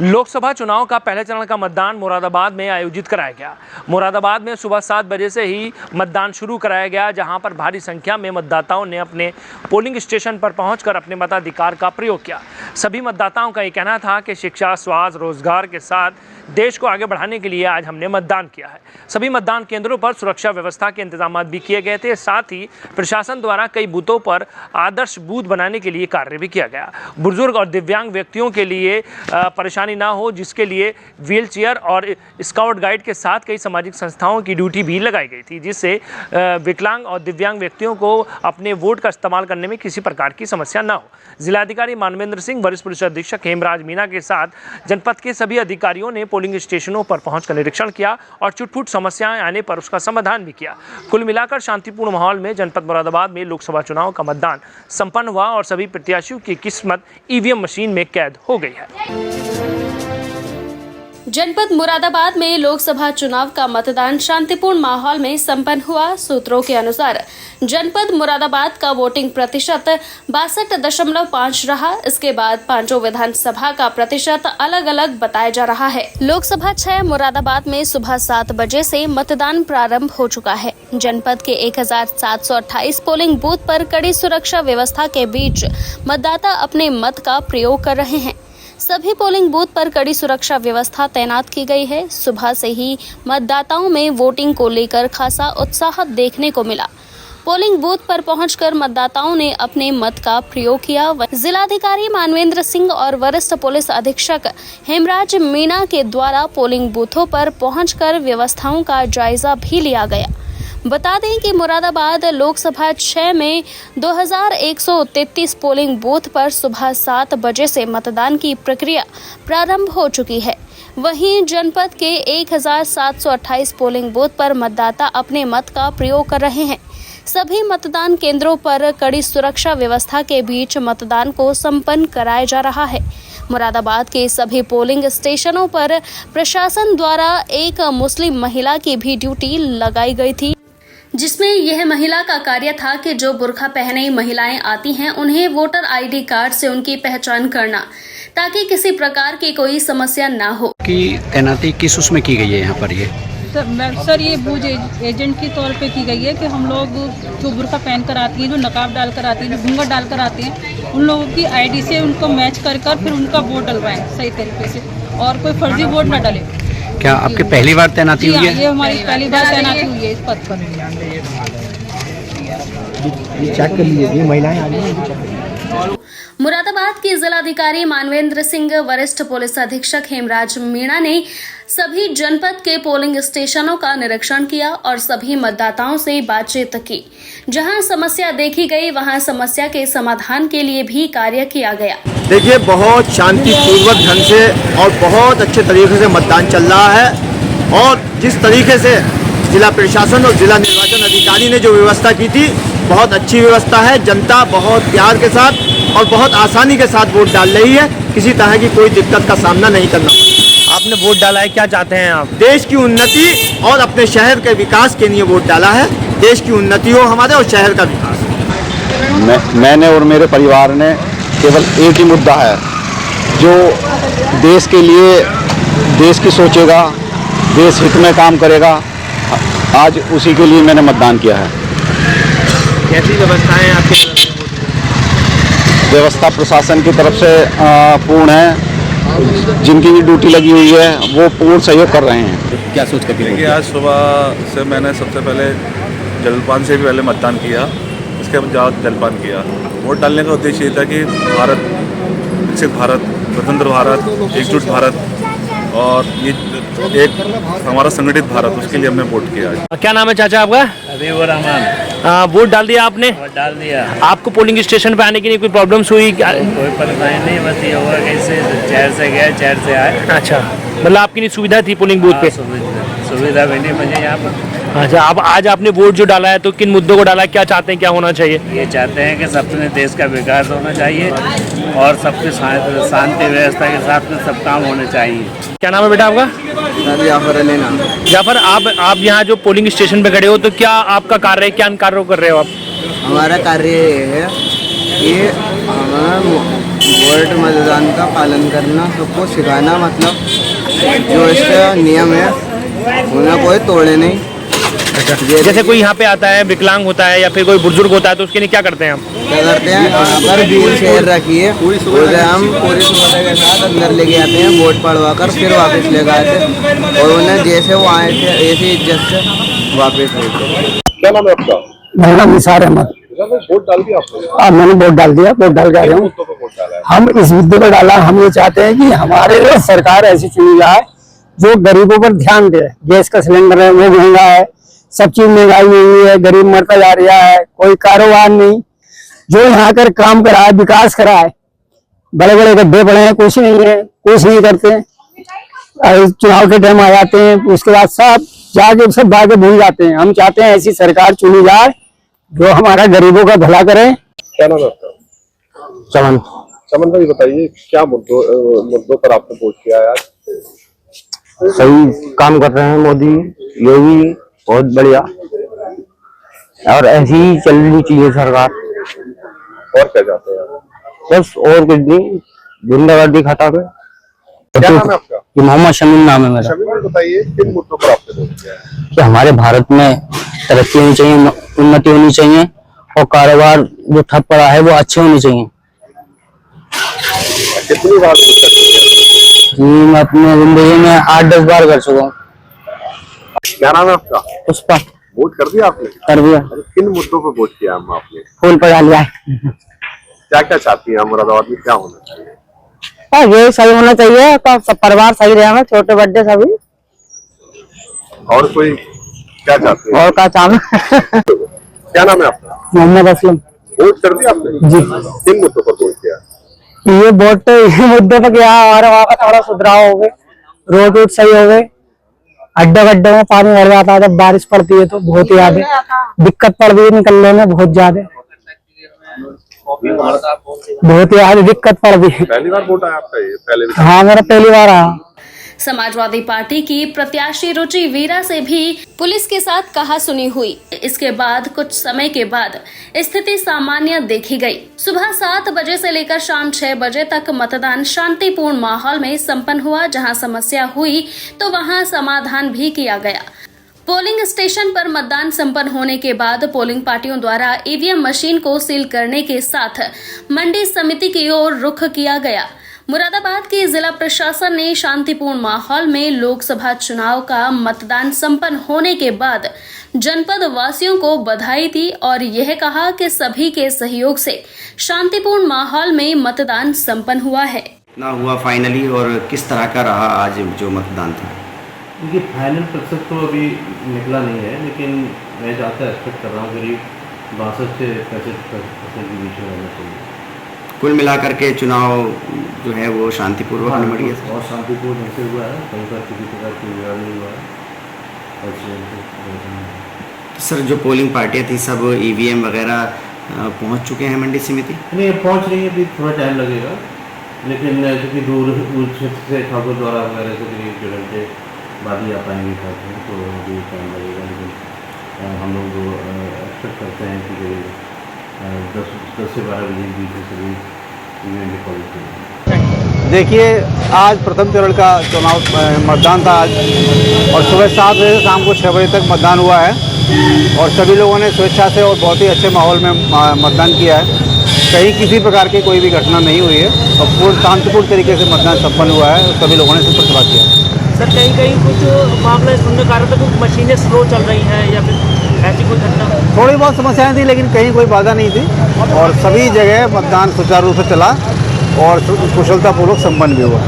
लोकसभा चुनाव का पहले चरण का मतदान मुरादाबाद में आयोजित कराया गया। मुरादाबाद में सुबह 7 बजे से ही मतदान शुरू कराया गया, जहां पर भारी संख्या में मतदाताओं ने अपने पोलिंग स्टेशन पर पहुंचकर अपने मताधिकार का प्रयोग किया। सभी मतदाताओं का ये कहना था कि शिक्षा, स्वास्थ्य, रोजगार के साथ देश को आगे बढ़ाने के लिए आज हमने मतदान किया है। सभी मतदान केंद्रों पर सुरक्षा व्यवस्था के इंतजाम भी किए गए थे। साथ ही प्रशासन द्वारा कई बूथों पर आदर्श बूथ बनाने के लिए कार्य भी किया गया। बुजुर्ग और दिव्यांग व्यक्तियों के लिए परेशानी ना हो, जिसके लिए व्हील चेयर और स्काउट गाइड के साथ कई सामाजिक संस्थाओं की ड्यूटी भी लगाई गई थी, जिससे विकलांग और दिव्यांग व्यक्तियों को अपने वोट का इस्तेमाल करने में किसी प्रकार की समस्या ना हो। जिलाधिकारी मानवेंद्र सिंह, वरिष्ठ पुलिस अधीक्षक हेमराज मीणा के साथ जनपद के सभी अधिकारियों ने पोलिंग स्टेशनों पर पहुंचकर निरीक्षण किया और छुटपुट समस्याएं आने पर उसका समाधान भी किया। कुल मिलाकर शांतिपूर्ण माहौल में जनपद मुरादाबाद में लोकसभा चुनाव का मतदान संपन्न हुआ और सभी प्रत्याशियों की किस्मत ईवीएम मशीन में कैद हो गई है। जनपद मुरादाबाद में लोकसभा चुनाव का मतदान शांतिपूर्ण माहौल में संपन्न हुआ। सूत्रों के अनुसार जनपद मुरादाबाद का वोटिंग प्रतिशत 62.5 रहा। इसके बाद पांचों विधानसभा का प्रतिशत अलग अलग बताया जा रहा है। लोकसभा 6 मुरादाबाद में सुबह 7 बजे से मतदान प्रारंभ हो चुका है। जनपद के 1728 पोलिंग बूथ पर कड़ी सुरक्षा व्यवस्था के बीच मतदाता अपने मत का प्रयोग कर रहे हैं। सभी पोलिंग बूथ पर कड़ी सुरक्षा व्यवस्था तैनात की गई है। सुबह से ही मतदाताओं में वोटिंग को लेकर खासा उत्साह देखने को मिला। पोलिंग बूथ पर पहुंचकर मतदाताओं ने अपने मत का प्रयोग किया। जिलाधिकारी मानवेंद्र सिंह और वरिष्ठ पुलिस अधीक्षक हेमराज मीणा के द्वारा पोलिंग बूथों पर पहुंचकर व्यवस्थाओं का जायजा भी लिया गया। बता दें कि मुरादाबाद लोकसभा 6 में 2133 पोलिंग बूथ पर सुबह 7 बजे से मतदान की प्रक्रिया प्रारंभ हो चुकी है। वहीं जनपद के 1728 पोलिंग बूथ पर मतदाता अपने मत का प्रयोग कर रहे हैं। सभी मतदान केंद्रों पर कड़ी सुरक्षा व्यवस्था के बीच मतदान को संपन्न कराया जा रहा है। मुरादाबाद के सभी पोलिंग स्टेशनों पर प्रशासन द्वारा एक मुस्लिम महिला की भी ड्यूटी लगाई गई थी, जिसमें यह महिला का कार्य था कि जो बुर्का पहने महिलाएं आती हैं उन्हें वोटर आईडी कार्ड से उनकी पहचान करना, ताकि किसी प्रकार की कोई समस्या ना हो। की तैनाती किस उसमें की गई है यहाँ पर? ये सर ये बूथ एजेंट के तौर पे की गई है कि हम लोग जो बुर्का पहन कर आती हैं, जो नकाब डाल कर आती हैं, जो घूंघट डाल कर आते हैं, उन लोगों की आईडी से उनको मैच कर फिर उनका वोट डलवाएं सही तरीके से और कोई फर्जी वोट न डाले। क्या आपकी पहली बार तैनाती हुई है? ये हमारी पहली बार तैनाती हुई है इस पद पर। चेक कर लीजिए, ये महिलाएं आ रही हैं। मुरादाबाद के जिलाधिकारी मानवेंद्र सिंह, वरिष्ठ पुलिस अधीक्षक हेमराज मीणा ने सभी जनपद के पोलिंग स्टेशनों का निरीक्षण किया और सभी मतदाताओं से बातचीत की। जहां समस्या देखी गई, वहां समस्या के समाधान के लिए भी कार्य किया गया। देखिए, बहुत शांतिपूर्वक ढंग से और बहुत अच्छे तरीके से मतदान चल रहा है और जिस तरीके से जिला प्रशासन और जिला निर्वाचन अधिकारी ने जो व्यवस्था की थी, बहुत अच्छी व्यवस्था है। जनता बहुत प्यार के साथ और बहुत आसानी के साथ वोट डाल रही है। किसी तरह की कोई दिक्कत का सामना नहीं करना पड़ा। आपने वोट डाला है, क्या चाहते हैं आप? देश की उन्नति और अपने शहर के विकास के लिए वोट डाला है। देश की उन्नति हो हमारे और शहर का विकास। मैंने और मेरे परिवार ने केवल एक ही मुद्दा है, जो देश के लिए, देश की सोचेगा, देश हित में काम करेगा, आज उसी के लिए मैंने मतदान किया है। कैसी व्यवस्थाएं आपकी तरफ से? व्यवस्था प्रशासन की तरफ से पूर्ण है। जिनकी भी ड्यूटी लगी हुई है वो पूर्ण सहयोग कर रहे हैं। क्या सोच कर? देखिए, आज सुबह से मैंने सबसे पहले जलपान से भी पहले मतदान किया, इसके बाद जलपान किया। वोट डालने का उद्देश्य ये था कि भारत, विकसित भारत, स्वतंत्र भारत, एकजुट भारत और ये एक हमारा संगठित भारत, उसके लिए हमने वोट किया। क्या नाम है चाचा आपका? हबीबुर रहमान। वोट डाल दिया आपने? डाल दिया। आपको पोलिंग स्टेशन पे आने के लिए कोई प्रॉब्लम्स हुई? कोई परेशानी नहीं, बस ये हुआ कैसे चेयर से गए, चेयर से आए। अच्छा, मतलब आपकी नहीं सुविधा थी पोलिंग बूथ पे? सुविधा भी नहीं मुझे यहाँ पर। अच्छा, अब आज आपने वोट जो डाला है तो किन मुद्दों को डाला है, क्या चाहते हैं, क्या होना चाहिए? ये चाहते हैं कि सबने देश का विकास होना चाहिए और सबके शांति व्यवस्था के साथ में सब काम होने चाहिए। क्या नाम है बेटा आपका? जाफर अली नाम। जाफर, आप यहाँ जो पोलिंग स्टेशन पे खड़े हो तो क्या आपका कार्य है, क्या कार्य कर रहे हो आप? हमारा कार्य ये है कि हमें वोट मतदान का पालन करना, सबको सिखाना, मतलब जो इसका नियम है उन्हें कोई तोड़े नहीं। जैसे कोई यहाँ पे आता है विकलांग होता है या फिर कोई बुजुर्ग होता है तो उसके लिए क्या करते हैं हम? क्या करते हैं, यहाँ पर व्हील चेयर रखी है, उसे हम पूरी सुविधा के साथ अंदर लेके आते हैं, वोट पड़वा कर फिर वापस लेकर आते हैं और उन्हें जैसे वो आए थे ऐसी इज्जत से वापस लेते हैं। क्या नाम है आपका? मेरा नाम निसार अहमद। वोट डाल दिया आपने? हाँ, मैंने वोट डाल दिया, वोट डाल के आ रहा हूँ। हम इस मुद्दे पर डाला, हम ये चाहते हैं कि हमारे लिए सरकार ऐसी चुनी जाए जो गरीबों पर ध्यान दे। गैस का सिलेंडर है वो महंगा है, सब चीज महंगाई हुई है, गरीब मरता जा रहा है, कोई कारोबार नहीं। जो यहाँ कर काम कराए, विकास कराए, बड़े बड़े गड्ढे पड़े हैं, कुछ नहीं है, कुछ नहीं करते। चुनाव के टाइम आ जाते हैं, उसके बाद सब भागे भूल जाते हैं। हम चाहते हैं ऐसी सरकार चुनी जाए जो हमारा गरीबों का भला करे। क्या नाम है आपका? चमन। चमन भाई बताइए, क्या मुद्दों पर आपने वोट किया है आज? सही काम कर रहे हैं मोदी योगी, बहुत बढ़िया, और ऐसी ही चलनी चाहिए सरकार। और क्या चाहते हैं आप? बस और कुछ नहीं, गुंडागर्दी खत्म है। क्या नाम है आपका? मोहम्मद शमीम नाम है मेरा। शमीम भाई बताइए, किन मुद्दों पर आपने वोट किया है? कि हमारे भारत में तरक्की होनी चाहिए, उन्नति होनी चाहिए, और कारोबार जो ठप पड़ा है वो अच्छे होने चाहिए। कितनी बार वोट कर चुके हैं? जी, मैं अपने जिंदगी में 8-10 बार कर चुका हूँ। क्या नाम है आपका? पुष्पा। वोट कर दिया आपने? कर दिया। किन मुद्दों पर वोट किया हम आपने? फूल पर डाल दिया। क्या क्या चाहती हैं मुरादाबाद में, क्या होना चाहिए? ये सही होना चाहिए, तो सब परिवार सही रहे, छोटे बड़े सभी। और कोई क्या चाहते हैं? और क्या चाहना? क्या नाम है आपका? मोहम्मद असलम। वोट कर दिया आपने? जी। किन मुद्दों पर वोट किया? ये वोट ये मुद्दे पर क्या, हमारे वहाँ का थोड़ा सुधराव हो गए, रोड वोड सही हो गए, अड्डे गड्ढे में पानी भर जाता है जब बारिश पड़ती है तो बहुत ही ज्यादा दिक्कत पड़ रही है, निकलने में बहुत ज्यादा दिक्कत पड़ रही है। पहली बार वोट आया आपका? ये पहले? हाँ, मेरा पहली बार आया। समाजवादी पार्टी की प्रत्याशी रुचि वीरा से भी पुलिस के साथ कहासुनी हुई। इसके बाद कुछ समय के बाद स्थिति सामान्य देखी गई। सुबह 7 बजे से लेकर शाम 6 बजे तक मतदान शांतिपूर्ण माहौल में संपन्न हुआ। जहां समस्या हुई तो वहां समाधान भी किया गया। पोलिंग स्टेशन पर मतदान संपन्न होने के बाद पोलिंग पार्टियों द्वारा ईवीएम मशीन को सील करने के साथ मंडी समिति की ओर रुख किया गया। मुरादाबाद के जिला प्रशासन ने शांतिपूर्ण माहौल में लोकसभा चुनाव का मतदान संपन्न होने के बाद जनपद वासियों को बधाई दी और यह कहा कि सभी के सहयोग से शांतिपूर्ण माहौल में मतदान संपन्न हुआ है। ना हुआ फाइनली, और किस तरह का रहा आज जो मतदान था? देखिए, फाइनल प्रतिशत तो अभी निकला नहीं है, लेकिन मैं ज़्यादा एक्सपेक्ट कर रहा हूँ करीब 62 से 65% के बीच में रहना चाहिए। कुल मिलाकर के चुनाव जो है वो शांतिपूर्वक निपट गया और शांतिपूर्ण ढंग से हुआ है, कहीं पर किसी प्रकार की विवाद नहीं हुआ है। और सर, जो पोलिंग पार्टियाँ थी सब ईवीएम वगैरह पहुंच चुके हैं मंडी समिति? नहीं, पहुंच रही है, अभी थोड़ा टाइम लगेगा, लेकिन क्योंकि दूर क्षेत्र से ठाकुर द्वारा वगैरह से करीब 1 घंटे बाद ही आ पाएंगे ठाकुर, तो अभी टाइम लगेगा। लेकिन हम लोग एक्सपेक्ट करते हैं कि करीब 10 से 12 बजे के बीच में सभी इवेंट पॉजिटिव। देखिए, आज प्रथम चरण का चुनाव मतदान था आज, और सुबह 7 बजे से शाम को 6 बजे तक मतदान हुआ है, और सभी लोगों ने स्वेच्छा से और बहुत ही अच्छे माहौल में मतदान किया है। कहीं किसी प्रकार की कोई भी घटना नहीं हुई है, और पूर्ण शांतिपूर्ण तरीके से मतदान संपन्न हुआ है, और सभी लोगों ने इसमें प्रतिभाग किया। सर, कहीं कुछ मामले सुनने का कुछ मशीनें स्लो चल रही हैं या फिर ऐसी कोई घटना? थोड़ी बहुत समस्याएं थी, लेकिन कहीं कोई बाधा नहीं थी, और सभी जगह मतदान सुचारू रूप से चला और कुशलतापूर्वक संपन्न भी हुआ।